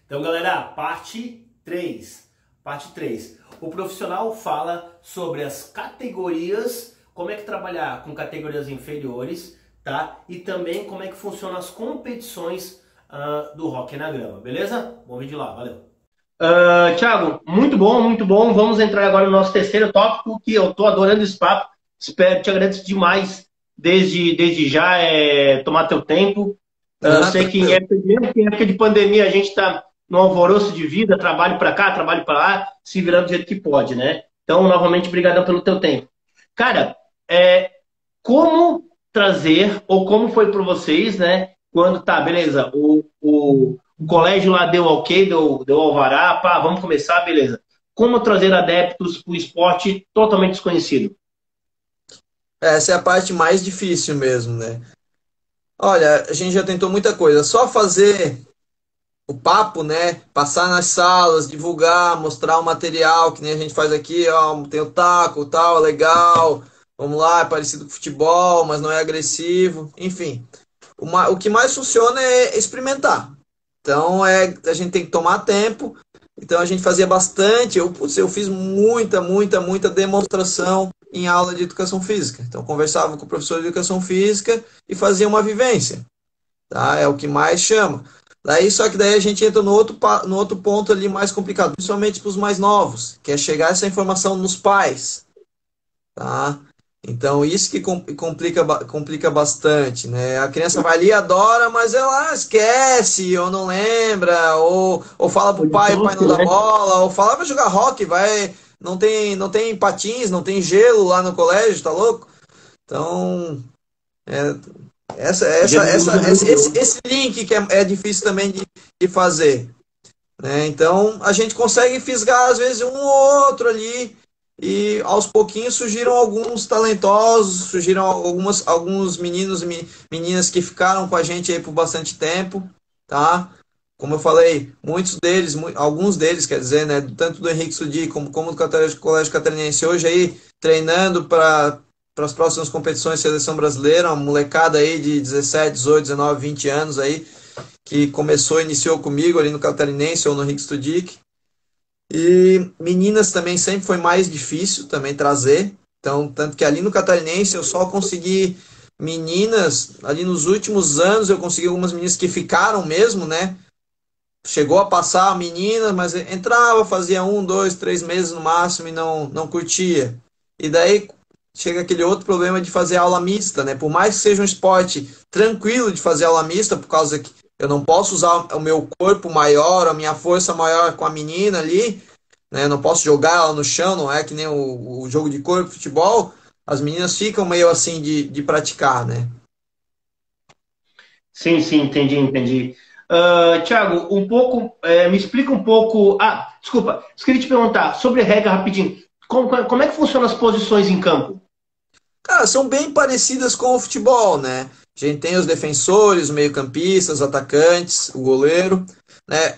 Então, galera, parte 3. Parte 3. O profissional fala sobre as categorias, como é que trabalhar com categorias inferiores, tá? E também como é que funcionam as competições do hóquei na grama, beleza? Bom vídeo lá, valeu. Thiago, muito bom, muito bom. Vamos entrar agora no nosso terceiro tópico, que eu tô adorando esse papo. Espero, te agradeço demais desde já, tomar teu tempo. Eu sei que mesmo que em época de pandemia a gente está no alvoroço de vida, trabalho para cá, trabalho para lá, se virando do jeito que pode, né? Então, novamente, obrigadão pelo teu tempo. Cara, como trazer, ou como foi para vocês, né? Quando, tá, beleza, o colégio lá deu ok, deu alvará, pá, vamos começar, beleza. Como trazer adeptos para o esporte totalmente desconhecido? Essa é a parte mais difícil mesmo, né? Olha, a gente já tentou muita coisa. Só fazer o papo, né? Passar nas salas, divulgar, mostrar o material, que nem a gente faz aqui, ó, tem o taco, tal, legal. Vamos lá, é parecido com futebol, mas não é agressivo. Enfim, o que mais funciona é experimentar. Então, a gente tem que tomar tempo. Então, a gente fazia bastante. Eu fiz muita demonstração em aula de educação física. Então, conversava com o professor de educação física e fazia uma vivência, tá? É o que mais chama. Só que daí a gente entra no outro ponto ali mais complicado, principalmente para os mais novos, que é chegar essa informação nos pais, tá? Então, isso que complica bastante, né? A criança vai ali e adora, mas ela esquece, ou não lembra, ou fala pro pai, o pai não dá bola, ou fala, vai jogar hóquei, vai, não tem patins, não tem gelo lá no colégio, tá louco? Então, é, esse link que é difícil também de fazer, né? Então, a gente consegue fisgar, às vezes, um ou outro ali, e aos pouquinhos surgiram alguns talentosos, surgiram alguns meninos e meninas que ficaram com a gente aí por bastante tempo, tá? Como eu falei, alguns deles, quer dizer, né, tanto do Henrique Sudi como do Colégio Catarinense, hoje aí treinando para as próximas competições de seleção brasileira, uma molecada aí de 17, 18, 19, 20 anos aí, que iniciou comigo ali no Catarinense ou no Henrique Studic. E meninas também sempre foi mais difícil também trazer. Então, tanto que ali no Catarinense eu só consegui meninas, ali nos últimos anos eu consegui algumas meninas que ficaram mesmo, né? Chegou a passar a menina, mas entrava, fazia 1, 2, 3 meses no máximo e não curtia. E daí chega aquele outro problema de fazer aula mista, né? Por mais que seja um esporte tranquilo de fazer aula mista, por causa que eu não posso usar o meu corpo maior, a minha força maior com a menina ali, né? Eu não posso jogar ela no chão, não é que nem o jogo de corpo, futebol. As meninas ficam meio assim de praticar, né? Sim, sim, entendi. Thiago, me explica um pouco. Ah, desculpa, eu queria te perguntar sobre regra rapidinho. Como é que funcionam as posições em campo? Cara, são bem parecidas com o futebol, né? A gente tem os defensores, os meio-campistas, os atacantes, o goleiro, né?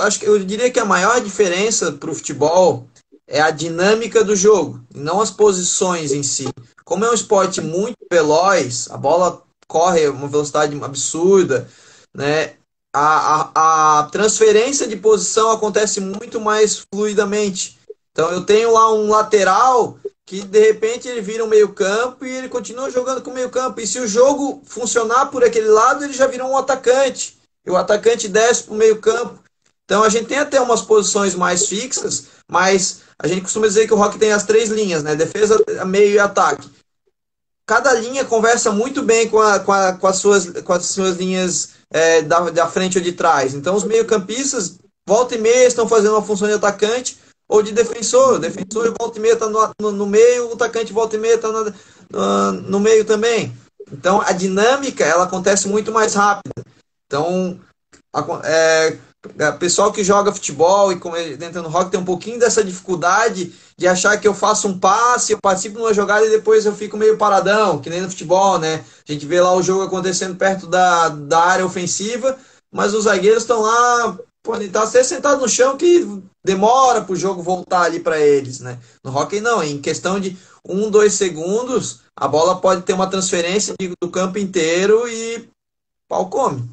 Acho que eu diria que a maior diferença para o futebol é a dinâmica do jogo, e não as posições em si. Como é um esporte muito veloz, a bola corre a uma velocidade absurda, né? A transferência de posição acontece muito mais fluidamente. Então eu tenho lá um lateral que de repente ele vira um meio-campo e ele continua jogando com o meio-campo. E se o jogo funcionar por aquele lado, ele já virou um atacante. E o atacante desce para o meio-campo. Então a gente tem até umas posições mais fixas, mas a gente costuma dizer que o hóquei tem as três linhas, né? Defesa, meio e ataque. Cada linha conversa muito bem com as suas linhas da frente ou de trás. Então os meio-campistas, volta e meia, estão fazendo uma função de atacante ou de defensor. O defensor volta e meia está no meio, o atacante volta e meia está no meio também. Então a dinâmica ela acontece muito mais rápida. Então, pessoal que joga futebol e entra no rock tem um pouquinho dessa dificuldade de achar que eu faço um passe, eu participo numa jogada e depois eu fico meio paradão, que nem no futebol, né? A gente vê lá o jogo acontecendo perto da área ofensiva, mas os zagueiros estão lá, pô, ele tá até sentado no chão que demora pro jogo voltar ali para eles, né? No hóquei não, em questão de 1, 2 segundos, a bola pode ter uma transferência do campo inteiro e pau come.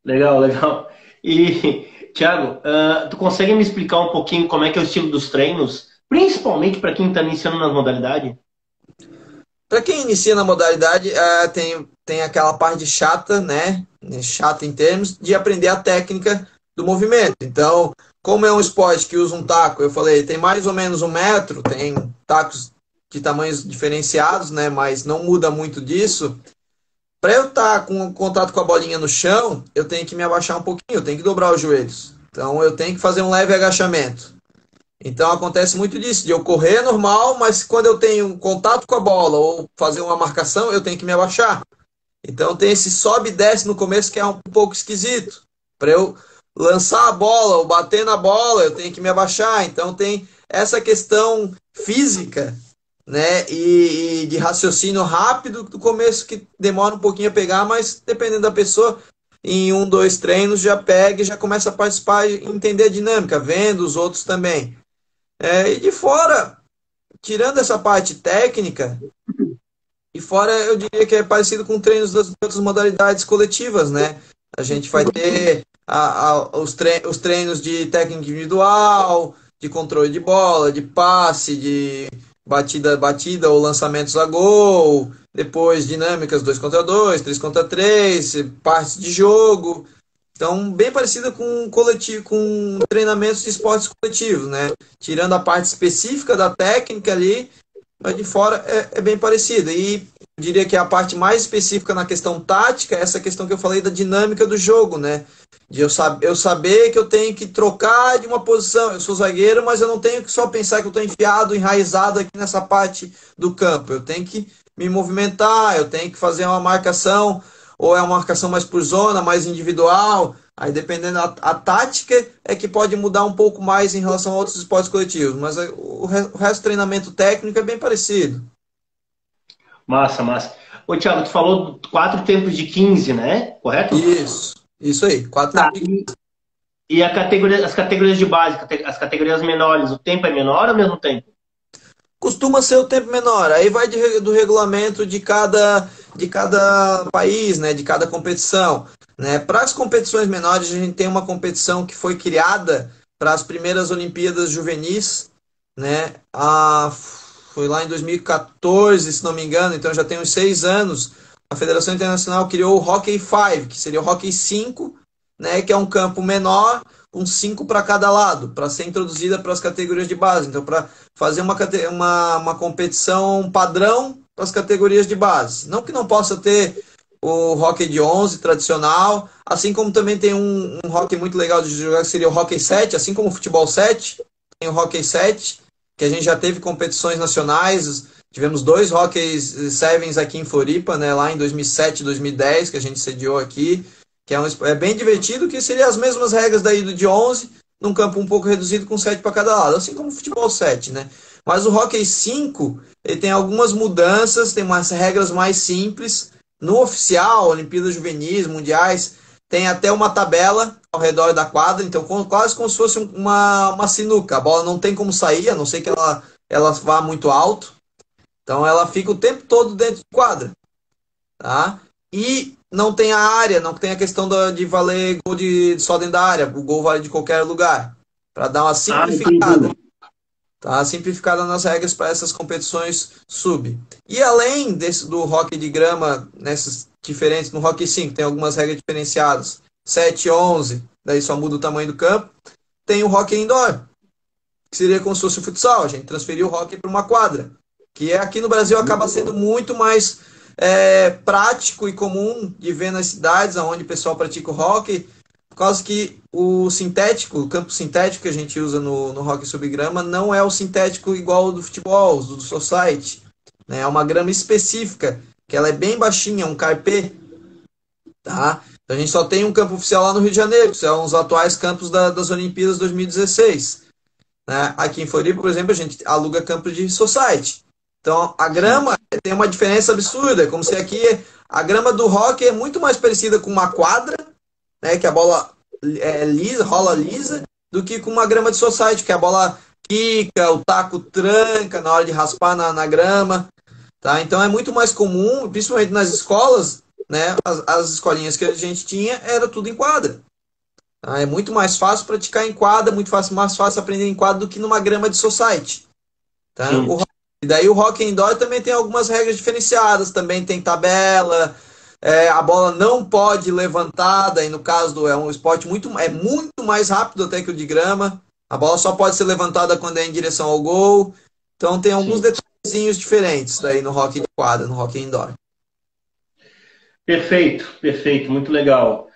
Legal, legal. E, Thiago, tu consegue me explicar um pouquinho como é que é o estilo dos treinos, principalmente para quem está iniciando nas modalidades? Para quem inicia na modalidade, tem aquela parte chata, né? Chata em termos de aprender a técnica do movimento. Então, como é um esporte que usa um taco, eu falei, tem mais ou menos 1 metro, tem tacos de tamanhos diferenciados, né? Mas não muda muito disso. Para eu estar com contato com a bolinha no chão, eu tenho que me abaixar um pouquinho, eu tenho que dobrar os joelhos. Então, eu tenho que fazer um leve agachamento. Então acontece muito disso, de eu correr normal, mas quando eu tenho contato com a bola ou fazer uma marcação, eu tenho que me abaixar. Então tem esse sobe e desce no começo que é um pouco esquisito. Para eu lançar a bola ou bater na bola, eu tenho que me abaixar. Então tem essa questão física, né, e de raciocínio rápido do começo que demora um pouquinho a pegar, mas dependendo da pessoa, em 1, 2 treinos já pega e já começa a participar e entender a dinâmica, vendo os outros também. E de fora, tirando essa parte técnica, e fora eu diria que é parecido com treinos das outras modalidades coletivas, né? A gente vai ter os treinos de técnica individual, de controle de bola, de passe, de batida ou lançamentos a gol, depois dinâmicas 2 contra 2, 3 contra 3, partes de jogo. Então, bem parecida com coletivo, com treinamentos de esportes coletivos, né? Tirando a parte específica da técnica ali, mas de fora é bem parecido. E eu diria que a parte mais específica na questão tática é essa questão que eu falei da dinâmica do jogo, né? De eu saber que eu tenho que trocar de uma posição. Eu sou zagueiro, mas eu não tenho que só pensar que eu estou enfiado, enraizado aqui nessa parte do campo. Eu tenho que me movimentar, eu tenho que fazer uma marcação, ou é uma marcação mais por zona, mais individual. Aí dependendo a tática é que pode mudar um pouco mais em relação a outros esportes coletivos, mas o resto do treinamento técnico é bem parecido. Massa, massa. Ô, Thiago, tu falou 4 tempos de 15, né? Correto? Isso aí, quatro Tá. tempos. E as categorias de base, as categorias menores, o tempo é menor ou ao mesmo tempo? Costuma ser o tempo menor, aí vai do regulamento de cada país, né, de cada competição. Né? Para as competições menores, a gente tem uma competição que foi criada para as primeiras Olimpíadas Juvenis, né? Foi lá em 2014, se não me engano, então já tem uns 6 anos. A Federação Internacional criou o Hockey 5, que seria o Hockey 5, né, que é um campo menor, com 5 para cada lado, para ser introduzida para as categorias de base. Então, para fazer uma competição padrão para as categorias de base. Não que não possa ter o hockey de 11 tradicional, assim como também tem um hockey muito legal de jogar, que seria o Hockey 7, assim como o Futebol 7, tem o Hockey 7, que a gente já teve competições nacionais, tivemos 2 Hockey Sevens aqui em Floripa, né, lá em 2007 e 2010, que a gente sediou aqui, que é bem divertido, que seria as mesmas regras daí do de 11, num campo um pouco reduzido com 7 para cada lado, assim como o Futebol 7, né? Mas o Hockey 5, ele tem algumas mudanças, tem umas regras mais simples. No oficial, Olimpíadas Juvenis, Mundiais, tem até uma tabela ao redor da quadra, então quase como se fosse uma sinuca. A bola não tem como sair, a não ser que ela vá muito alto. Então ela fica o tempo todo dentro de quadra. Tá? E não tem a área, não tem a questão de valer gol só dentro da área. O gol vale de qualquer lugar. Para dar uma simplificada. Tá? Simplificada nas regras para essas competições sub. E além do hockey de grama, nessas diferentes, no hockey 5, tem algumas regras diferenciadas. 7, 11, daí só muda o tamanho do campo. Tem o hockey indoor, que seria como se fosse o futsal. A gente transferiu o hockey para uma quadra. Que aqui no Brasil acaba sendo muito mais prático e comum de ver nas cidades onde o pessoal pratica o hockey, por causa que o sintético, o campo sintético que a gente usa no hockey sobre grama, não é o sintético igual ao do futebol, do society. Né? É uma grama específica, que ela é bem baixinha, um carpê. Tá? Então a gente só tem um campo oficial lá no Rio de Janeiro, que são os atuais campos das Olimpíadas 2016. Né? Aqui em Floripa, por exemplo, a gente aluga campo de society. Então, a grama tem uma diferença absurda. É como se aqui a grama do hockey é muito mais parecida com uma quadra, né, que a bola é lisa, rola lisa, do que com uma grama de society, que a bola quica, o taco tranca na hora de raspar na grama. Tá? Então é muito mais comum, principalmente nas escolas, né? As escolinhas que a gente tinha, era tudo em quadra. Tá? É muito mais fácil praticar em quadra, muito fácil, mais fácil aprender em quadra do que numa grama de society. Tá? Sim. E daí o hockey indoor também tem algumas regras diferenciadas, também tem tabela, a bola não pode levantar, daí no caso é um esporte muito mais rápido até que o de grama, a bola só pode ser levantada quando é em direção ao gol, então tem alguns Sim. detalhezinhos diferentes daí no hockey de quadra, no hockey indoor. Perfeito, perfeito, muito legal.